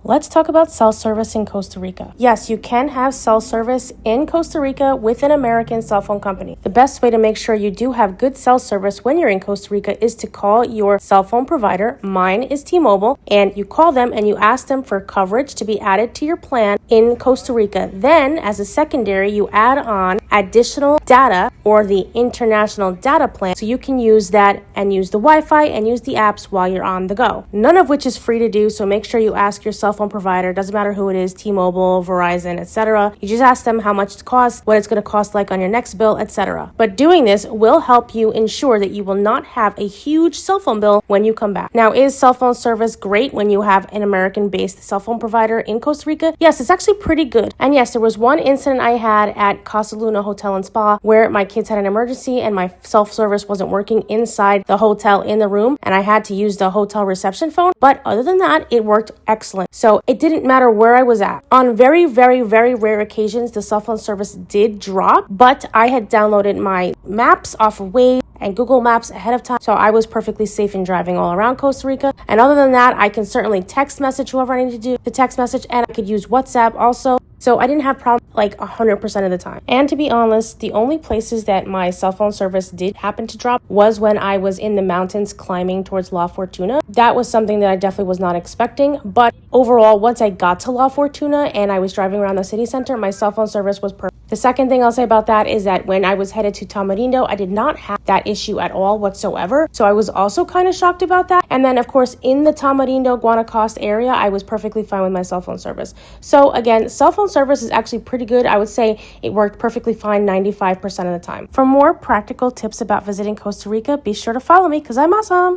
Let's talk about cell service in Costa Rica. Yes, you can have cell service in Costa Rica with an American cell phone company. The best way to make sure you do have good cell service when you're in Costa Rica is to call your cell phone provider. Mine is T-Mobile, and you call them and you ask them for coverage to be added to your plan in Costa Rica. Then, as a secondary, you add on additional data or the international data plan so you can use that and use the Wi-Fi and use the apps while you're on the go. None of which is free to do, so make sure you ask your cell phone provider. Doesn't matter who it is, T-Mobile, Verizon, etc. You just ask them how much it costs, what it's going to cost like on your next bill, etc. But doing this will help you ensure that you will not have a huge cell phone bill when you come back. Now, is cell phone service great when you have an American-based cell phone provider in Costa Rica? Yes, it's actually pretty good. And yes, there was one incident I had at Casa Luna Hotel and Spa where my kids had an emergency and my self-service wasn't working inside the hotel in the room, and I had to use the hotel reception phone. But other than that, it worked excellent. So it didn't matter where I was at. On very, very, very rare occasions, the cell phone service did drop, but I had downloaded my maps off of Waze and Google Maps ahead of time, so I was perfectly safe in driving all around Costa Rica. And other than that, I can certainly text message whoever I need to do the text message, and I could use WhatsApp also. So I didn't have problems like 100% of the time. And to be honest, the only places that my cell phone service did happen to drop was when I was in the mountains climbing towards La Fortuna. That was something that I definitely was not expecting. But overall, once I got to La Fortuna and I was driving around the city center, my cell phone service was perfect. The second thing I'll say about that is that when I was headed to Tamarindo, I did not have that issue at all whatsoever. So I was also kind of shocked about that. And then, of course, in the Tamarindo, Guanacaste area, I was perfectly fine with my cell phone service. So again, cell phone service is actually pretty good. I would say it worked perfectly fine 95% of the time. For more practical tips about visiting Costa Rica, be sure to follow me because I'm awesome.